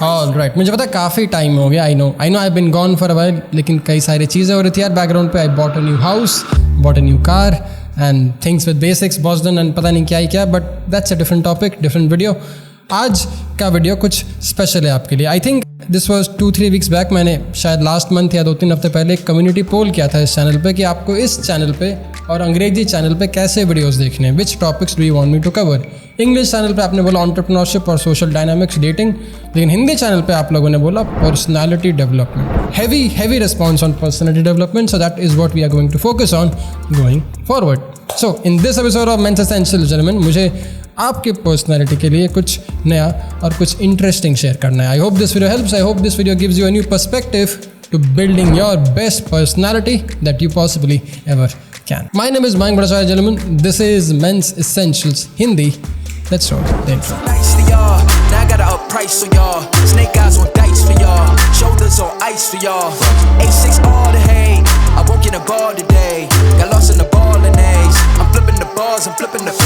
Alright, मुझे पता है काफ़ी टाइम हो गया, I know I been gone for a while, लेकिन कई सारी चीज़ें हो रही थी यार बैकग्राउंड पे। I bought a new house, bought a new car and things with basics Boston and पता नहीं क्या ही क्या, but that's a different topic, different video. आज का वीडियो कुछ स्पेशल है आपके लिए। I think this was 2-3 weeks back, मैंने शायद लास्ट मंथ या 2-3 हफ्ते पहले एक कम्युनिटी पोल किया था इस चैनल पे कि आपको इस चैनल पे और अंग्रेजी चैनल पे कैसे वीडियोस देखने हैं, which topics do you want me to cover. English channel पे आपने बोला एंटरप्रेन्योरशिप और सोशल डायनामिक्स, डेटिंग, लेकिन हिंदी चैनल पे आप लोगों ने बोला personality development. Heavy response on personality development, so that is what we are going to focus on going forward. So in this episode of men's essential gentleman, मुझे आपके personality के लिए कुछ नया और कुछ इंटरेस्टिंग शेयर करना है। I hope this video helps, I hope this video gives you a new perspective to building your best personality that you possibly ever can. My name is Mayank Bhattacharya, gentlemen. This is Men's Essentials Hindi. Let's roll the intro. Nice for y'all. Now I got a up price for y'all. Snake eyes on dice for y'all. Shoulders on ice for y'all. 8-6 all the hate. I won't get a ball today. Got lost in the ball and A's. I'm flipping the balls. I'm flipping the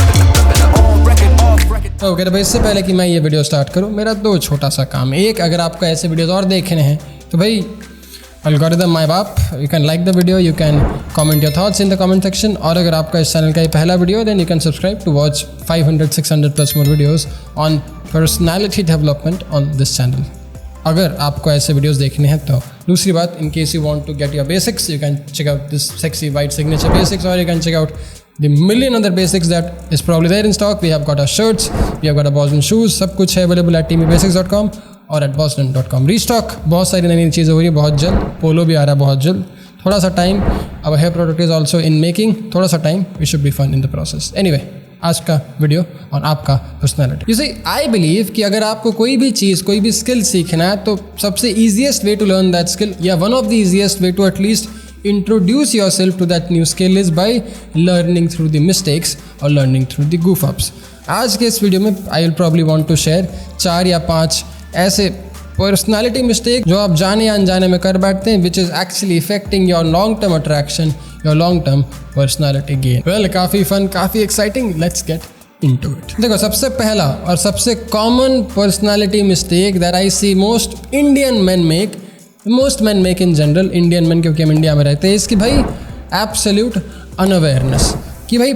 on record, off record. Okay, तो इससे पहले कि मैं ये video start करूँ, मेरा दो छोटा सा काम है। एक, अगर आपको ऐसे वीडियोस और देखने हैं तो भाई algorithm माय बाप, you can like the video, you can comment your thoughts in the comment section, और अगर आपका इस चैनल का ये पहला video then you can subscribe to watch 500-600 plus more videos on personality development on this channel, अगर आपको ऐसे वीडियोस देखने हैं तो। दूसरी बात, in case you want to get your basics, you can check out this sexy white signature basics, और you can check out the million other basics that is probably there in stock. We have got our shirts, we have got our Boston shoes, सब कुछ है available at teamybasics.com और at boston.com. restock, बहुत सारी नई चीज़ें हो रही है बहुत जल्द, पोलो भी आ रहा है बहुत जल्द, थोड़ा सा time, our hair product is also in making, थोड़ा सा time, we should be fun in the process. Anyway, आज का वीडियो और आपका personality. You see, I believe कि अगर आपको कोई भी चीज़, कोई भी स्किल सीखना है तो सबसे easiest way to learn that skill, या one of the easiest way to at least introduce yourself to that new skill is by learning through the mistakes or learning through the goof ups. आज के इस video में I will probably want to share 4 या 5 ऐसे personality mistake जो आप जाने या अनजाने में कर बैठते हैं, which is actually affecting your long term attraction, your long term personality gain. Well, काफ़ी fun, काफ़ी exciting, let's get into it. देखो, सबसे पहला और सबसे common personality mistake that I see most Indian men make, most man make in general, Indian man क्योंकि हम India में रहते हैं, इसकी भाई एब्सोल्यूट अनअवेयरनेस, कि भाई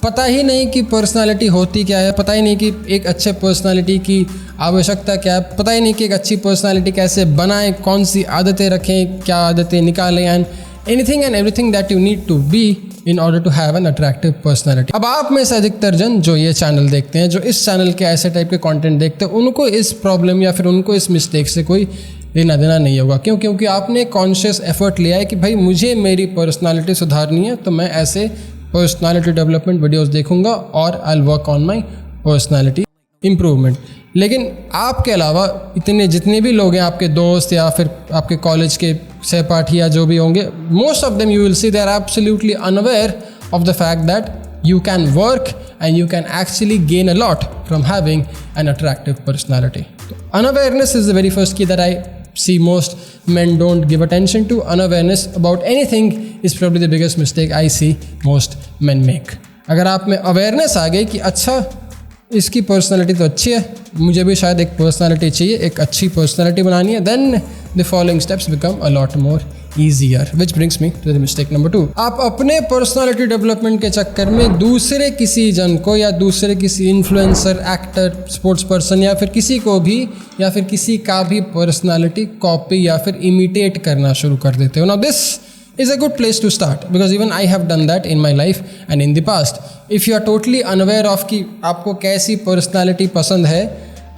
पता ही नहीं कि पर्सनालिटी होती क्या है, पता ही नहीं कि एक अच्छे पर्सनालिटी की आवश्यकता क्या है, पता ही नहीं कि एक अच्छी पर्सनालिटी कैसे बनाएं, कौन सी आदतें रखें, क्या आदतें निकालें, and anything and everything that you need to be in order to have an attractive personality. अब आप में से अधिकतर जन जो ये चैनल देखते हैं, जो इस चैनल के ऐसे टाइप के कंटेंट देखते हैं, उनको इस प्रॉब्लम या फिर उनको इस मिस्टेक से कोई लेना देना नहीं होगा। क्यों? क्योंकि आपने कॉन्शियस एफर्ट लिया है कि भाई मुझे मेरी पर्सनालिटी सुधारनी है, तो मैं ऐसे पर्सनालिटी डेवलपमेंट वीडियोस देखूंगा और I will work on my personality improvement. लेकिन आपके अलावा इतने जितने भी लोग हैं, आपके दोस्त या फिर आपके कॉलेज के सहपाठी या जो भी होंगे, most of them you will see they are absolutely unaware of the fact that you can work and you can actually gain a lot from having an attractive personality. Unawareness is the very first key that I see most men don't give attention to. Unawareness about anything is probably the biggest mistake I see most men make. अगर आप में awareness आ गई कि अच्छा इसकी personality तो अच्छी है, मुझे भी शायद एक पर्सनालिटी चाहिए, एक अच्छी पर्सनालिटी बनानी है, then the following steps become a lot more easier, which brings me to the mistake number 2. आप अपने पर्सनालिटी डेवलपमेंट के चक्कर में दूसरे किसी जन को या दूसरे किसी इन्फ्लुएंसर, एक्टर, स्पोर्ट्स पर्सन या फिर किसी को भी या फिर किसी का भी पर्सनालिटी कॉपी या फिर इमिटेट करना शुरू कर देते हो। Now this is a good place to start because even I have done that in my life and in the past. If you are totally unaware of कि आपको कैसी पर्सनालिटी पसंद है,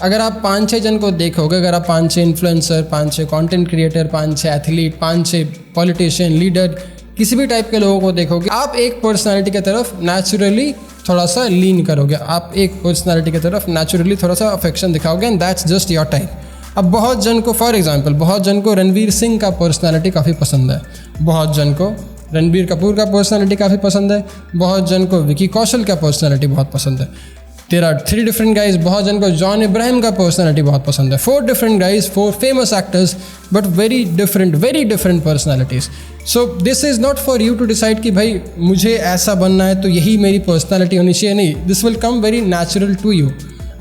अगर आप 5-6 जन को देखोगे, अगर आप 5-6 influencer, 5-6 content creator, 5-6 athlete, 5-6 politician, leader, किसी भी टाइप के लोगों को देखोगे, आप एक पर्सनालिटी की तरफ नेचुरली थोड़ा सा लीन करोगे, आप एक पर्सनालिटी की तरफ नेचुरली थोड़ा सा अफेक्शन दिखाओगे, and that's just your type. अब बहुत जन को, फॉर एग्जांपल, बहुत जन को रणवीर सिंह का पर्सनालिटी काफ़ी पसंद है, बहुत जन को रणबीर कपूर का पर्सनालिटी काफ़ी पसंद है, बहुत जन को विकी कौशल का पर्सनालिटी बहुत पसंद है। There are 3 different guys, बहुत जन को जॉन इब्राहिम का पर्सनालिटी बहुत पसंद है। 4 different guys, 4 famous actors, but very different personalities. So this is not for you to decide कि भाई मुझे ऐसा बनना है तो यही मेरी पर्सनालिटी होनी चाहिए, नहीं। This will come very natural to you.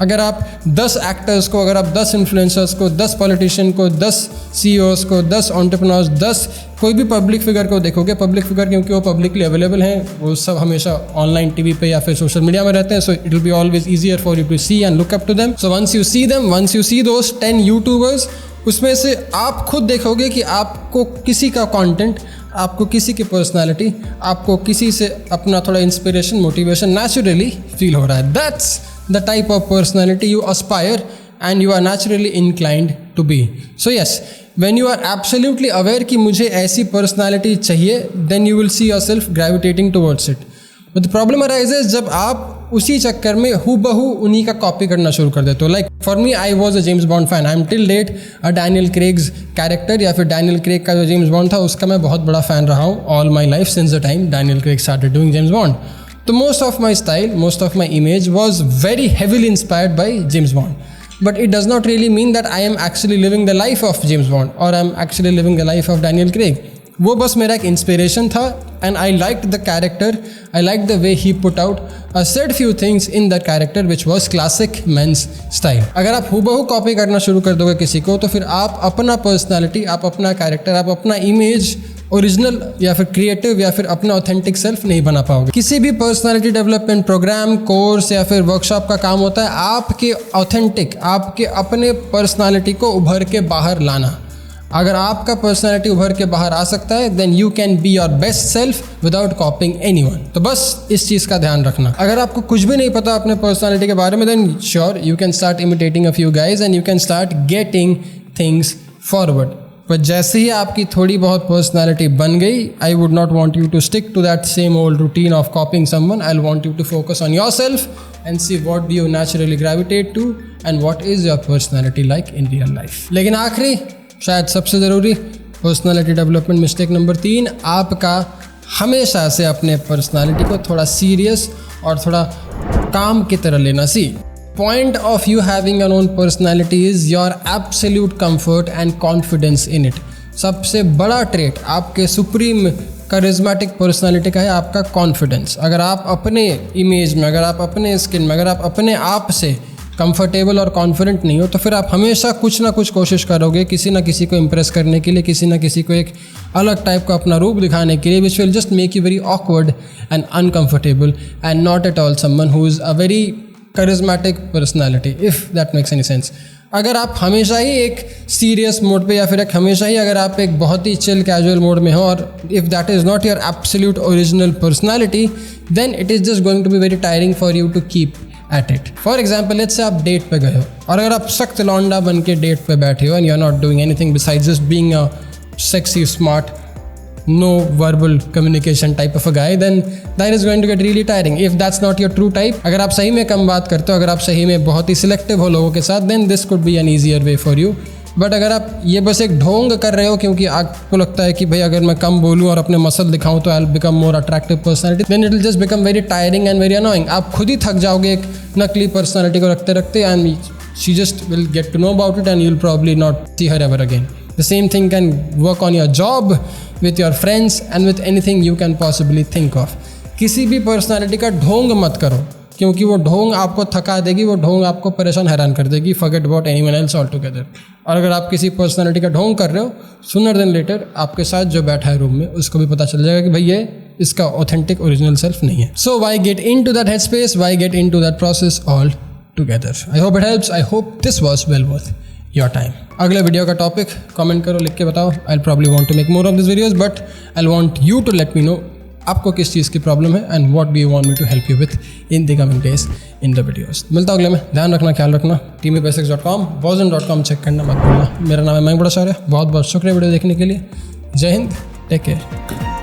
अगर आप 10 एक्टर्स को, अगर आप 10 इन्फ्लुएंसर्स को, 10 पॉलिटिशियन को, 10 CEOs को, 10 एंटरप्रेन्योर्स, 10 कोई भी पब्लिक फिगर को देखोगे, पब्लिक फिगर क्योंकि वो पब्लिकली अवेलेबल हैं, वो सब हमेशा ऑनलाइन टीवी पे या फिर सोशल मीडिया में रहते हैं, so it will be always easier for you to see and look up to them. So once you see them, once you see those 10 YouTubers, उसमें से आप खुद देखोगे कि आपको किसी का कंटेंट, आपको किसी की पर्सनालिटी, आपको किसी से अपना थोड़ा इंस्पिरेशन, मोटिवेशन नेचुरली फील हो रहा है. That's the type of personality you aspire and you are naturally inclined to be. So yes, when you are absolutely aware कि मुझे ऐसी पर्सनालिटी चाहिए, then you will see yourself gravitating towards it. But the problem arises जब आप उसी चक्कर में हूबहू उन्हीं का कॉपी करना शुरू कर देते हो. Like for me, I was a James Bond fan. I am till date a Daniel Craig's character, या फिर डैनियल क्रेग का जो जेम्स बॉन्ड था उसका मैं बहुत बड़ा फ़ैन रहा हूँ all my life since the time Daniel Craig started doing James Bond. तो most of my style, most of my image was very heavily inspired by James Bond. But it does not really mean that I am actually living the life of James Bond or I am actually living the life of Daniel Craig. वो बस मेरा एक inspiration था and I liked the character, I liked the way he put out said few things in that character which was classic men's style. अगर आप हूबहू copy करना शुरू कर दोगे किसी को, तो फिर आप अपना पर्सनालिटी, आप अपना कैरेक्टर, आप अपना इमेज ओरिजिनल या फिर क्रिएटिव या फिर अपना ऑथेंटिक सेल्फ नहीं बना पाओगे. किसी भी पर्सनालिटी डेवलपमेंट प्रोग्राम, कोर्स या फिर वर्कशॉप का काम होता है आपके ऑथेंटिक, आपके अपने पर्सनालिटी को उभर के बाहर लाना. अगर आपका पर्सनालिटी उभर के बाहर आ सकता है, then you can be your best self without copying anyone. तो बस इस चीज़ का ध्यान रखना. अगर आपको कुछ भी नहीं पता अपने पर्सनालिटी के बारे में, then sure you can start imitating a few guys and you can start getting things forward. पर जैसे ही आपकी थोड़ी बहुत पर्सनालिटी बन गई, I would not want you to stick to that same old routine of copying someone. I want you to focus on yourself and see what do you naturally gravitate to and what is your personality like in real life. लेकिन आखिरी, शायद सबसे ज़रूरी, personality development mistake number 3, आपका हमेशा से अपने personality को थोड़ा सीरियस और थोड़ा काम की तरह लेना सीख. Point of you having your own personality is your absolute comfort and confidence in it. सबसे बड़ा ट्रेट आपके सुप्रीम करिज्मेटिक पर्सनालिटी का है आपका कॉन्फिडेंस. अगर आप अपने इमेज में, अगर आप अपने स्किन में, अगर आप अपने आप से कंफर्टेबल और कॉन्फिडेंट नहीं हो, तो फिर आप हमेशा कुछ ना कुछ कोशिश करोगे किसी ना किसी को इम्प्रेस करने के लिए, किसी ना किसी को एक अलग टाइप का अपना रूप दिखाने के लिए, which will just make you very awkward and uncomfortable and not at all someone who is a very charismatic personality, if that makes any sense. अगर आप हमेशा ही एक सीरियस मोड पे या फिर एक हमेशा ही अगर आप एक बहुत ही चिल कैजुअल मोड में हो, और if that is not your absolute original personality, then it is just going to be very tiring for you to keep at it. For example, let's say आप डेट पे गए हो और अगर आप सख्त लौंडा बन के डेट पे बैठे हो and you are not doing anything besides just being a sexy, smart, no verbal communication type of a guy, then that is going to get really tiring if that's not your true type. अगर आप सही में कम बात करते हो, अगर आप सही में बहुत ही सिलेक्टिव हो लोगों के साथ, then this could be an easier way for you. But अगर आप ये बस एक ढोंग कर रहे हो क्योंकि आपको लगता है कि भाई अगर मैं कम बोलूँ और अपने मसल दिखाऊँ तो I will become more attractive personality, then it will just become very tiring and very annoying. आप खुद ही थक जाओगे एक नकली पर्सनैलिटी को रखते रखते, and she just will get to know about it and you will probably not see her ever again. The same thing can work on your job, with your friends and with anything you can possibly think of. किसी भी personality का ढोंग मत करो क्योंकि वो ढोंग आपको थका देगी, वो ढोंग आपको परेशान हैरान कर देगी. forget about anyone else altogether. और अगर आप किसी पर्सनालिटी का ढोंग कर रहे हो, sooner than later आपके साथ जो बैठा है रूम में उसको भी पता चल जाएगा कि भाई ये इसका ऑथेंटिक ओरिजिनल सेल्फ नहीं है. So why get into that headspace? Why get into that process all together? I hope it helps. I hope this was well worth your time. अगले वीडियो का टॉपिक कमेंट करो, लिख के बताओ. I probably want to make more of this videos, but I want you to let me know आपको किस चीज़ की प्रॉब्लम है and what do you want me to help you with in the coming days in the videos. मिलता हूँ अगले में. ध्यान रखना, ख्याल रखना. teamupbasics.com, wazn.com चेक करना मत भूलना. मेरा नाम है मयंक बड़ाचार्य. बहुत बहुत शुक्रिया वीडियो देखने के लिए. जय हिंद, टेक केयर.